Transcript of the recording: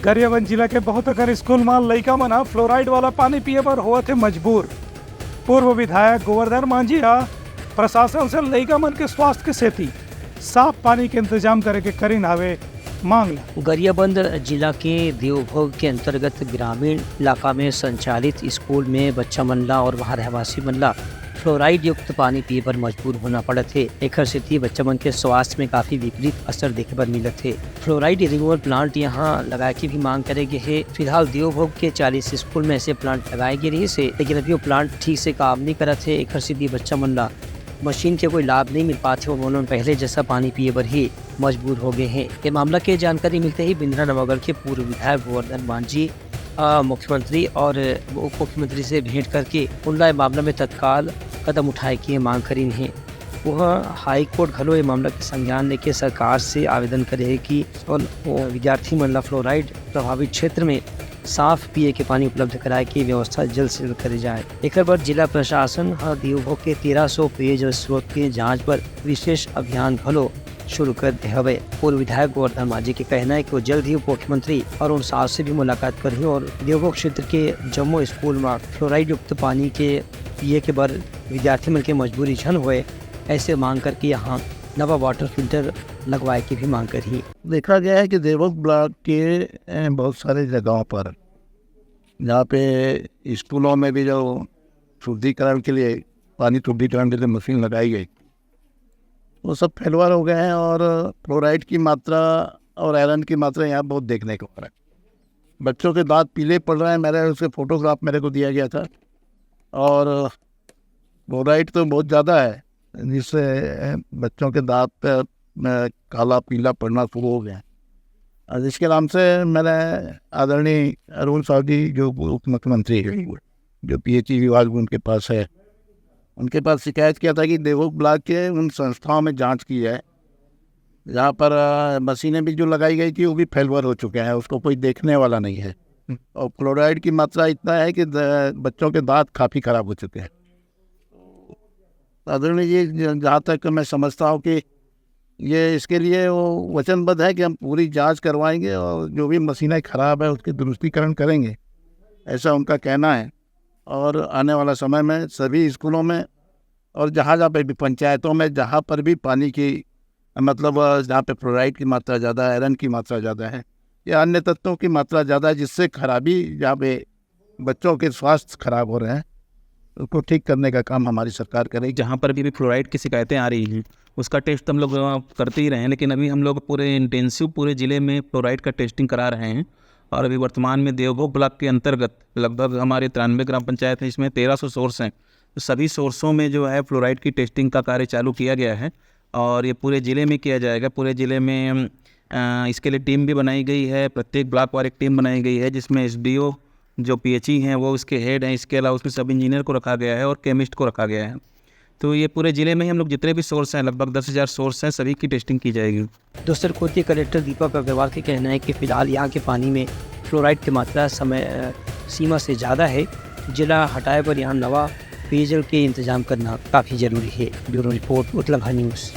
गरियाबंद जिला के बहुत अगर स्कूल में लइका मना फ्लोराइड वाला पानी पिए पर हुआ थे मजबूर। पूर्व विधायक गोवर्धन मांझी प्रशासन से लइका मन के स्वास्थ्य के सेती साफ पानी के इंतजाम करे के करी नावे मांग। गरियाबंद जिला के देवभोग के अंतर्गत ग्रामीण इलाका में संचालित स्कूल में बच्चा मनला और वहाँ रहवासी मनला फ्लोराइड युक्त पानी पिए पर मजबूर होना पड़े थे। एक स्थिति बच्चा मन के स्वास्थ्य में काफी विपरीत असर देखे पर मिले थे। फ्लोराइड रिमूवल प्लांट यहाँ लगाए की भी मांग करेगी है। फिलहाल देवभोग के 40 स्कूल में ऐसे प्लांट लगाए गए रही से, लेकिन अभी वो प्लांट ठीक से काम नहीं करे थे। एक स्थिति बच्चा मनला मशीन के कोई लाभ नहीं मिल पाते, उन्होंने पहले जैसा पानी पिए पर ही मजबूर हो गए हैं। ये मामला की जानकारी मिलते ही बिंद्रा नवागढ़ के पूर्व विधायक गोवर्धन मांझी मुख्यमंत्री और उप मुख्यमंत्री से भेंट करके उनला मामला में तत्काल कदम उठाए की मांग करी है। वह हाई कोर्ट घलो ये मामला के संज्ञान लेके सरकार से आवेदन करे कि विद्यार्थी मनला फ्लोराइड प्रभावित क्षेत्र में साफ पिए के पानी उपलब्ध कराए की व्यवस्था जल्द से जल्द करी जाए। एक बार जिला प्रशासन देवभोग के 1300 पेयजल स्रोत के जांच पर विशेष अभियान घलो शुरू कर दे हवे। पूर्व विधायक गोवर्धन मांझी के कहना है कि वो जल्द ही उप मुख्यमंत्री और उन साहब से भी मुलाकात करी और देवभोग क्षेत्र के जम्मू स्कूल में फ्लोराइड युक्त पानी के पिए के बर विद्यार्थी मन के मजबूरी झन हुए, ऐसे मांग करके यहाँ नवा वाटर फिल्टर लगवाए की भी मांग करी। देखा गया है कि देवभोग ब्लॉक के बहुत सारे जगहों पर जहाँ पे स्कूलों में भी जो शुद्धिकरण के लिए पानी शुद्धिकरण के लिए मशीन लगाई गई, वो सब फेलवर हो गए हैं और फ्लोराइड की मात्रा और आयरन की मात्रा यहाँ बहुत देखने को मिल रहा है। बच्चों के दांत पीले पड़ रहे हैं। मेरे उसके फोटोग्राफ मेरे को दिया गया था और फ्लोराइड तो बहुत ज़्यादा है, जिससे बच्चों के दांत पे काला पीला पड़ना शुरू हो गया। और जिसके नाम से मैंने आदरणीय अरुण साहब जी जो उप मुख्यमंत्री है, जो PHE विभाग उनके पास है, उनके पास शिकायत किया था कि देवभोग ब्लॉक के उन संस्थाओं में जांच की जाए जहाँ पर मशीनें भी जो लगाई गई थी वो भी फेलवर हो चुके हैं, उसको कोई देखने वाला नहीं है। और फ्लोराइड की मात्रा इतना है कि बच्चों के दांत काफ़ी ख़राब हो चुके हैं। आदरणीय जी, जहाँ तक मैं समझता हूँ कि ये इसके लिए वो वचनबद्ध है कि हम पूरी जांच करवाएंगे और जो भी मशीनें ख़राब है उसके दुरुस्तीकरण करेंगे, ऐसा उनका कहना है। और आने वाला समय में सभी स्कूलों में और जहाँ जहाँ पे भी पंचायतों में जहाँ पर भी पानी की मतलब जहाँ पे फ्लोराइड की मात्रा ज़्यादा है, आयरन की मात्रा ज़्यादा है या अन्य तत्वों की मात्रा ज़्यादा है, जिससे खराबी जहाँ पे बच्चों के स्वास्थ्य खराब हो रहे हैं, उसको ठीक करने का काम हमारी सरकार करेगी। जहाँ पर भी फ्लोराइड की शिकायतें आ रही हैं उसका टेस्ट हम लोग करते ही रहे हैं, लेकिन अभी हम लोग पूरे इंटेंसिव पूरे ज़िले में फ्लोराइड का टेस्टिंग करा रहे हैं। और अभी वर्तमान में देवभोग ब्लॉक के अंतर्गत लगभग हमारे 93 ग्राम पंचायत हैं, इसमें 1300 सोर्स हैं। तो सभी सोर्सों में जो है फ्लोराइड की टेस्टिंग का कार्य चालू किया गया है और ये पूरे ज़िले में किया जाएगा। पूरे ज़िले में इसके लिए टीम भी बनाई गई है, प्रत्येक ब्लॉक वार एक टीम बनाई गई है, जिसमें SDO जो PHE हैं वो उसके हेड हैं। इसके अलावा उसमें सब इंजीनियर को रखा गया है और केमिस्ट को रखा गया है। तो ये पूरे ज़िले में ही हम लोग जितने भी सोर्स हैं, लगभग 10,000 सोर्स हैं, सभी की टेस्टिंग की जाएगी। दूसरे कोती कलेक्टर दीपक अग्रवाल के कहना है कि फिलहाल यहाँ के पानी में फ्लोराइड की मात्रा समय सीमा से ज़्यादा है। जिला हटाए पर यहाँ नवा पेयजल के इंतजाम करना काफ़ी ज़रूरी है। Bureau report Uttarakhand news.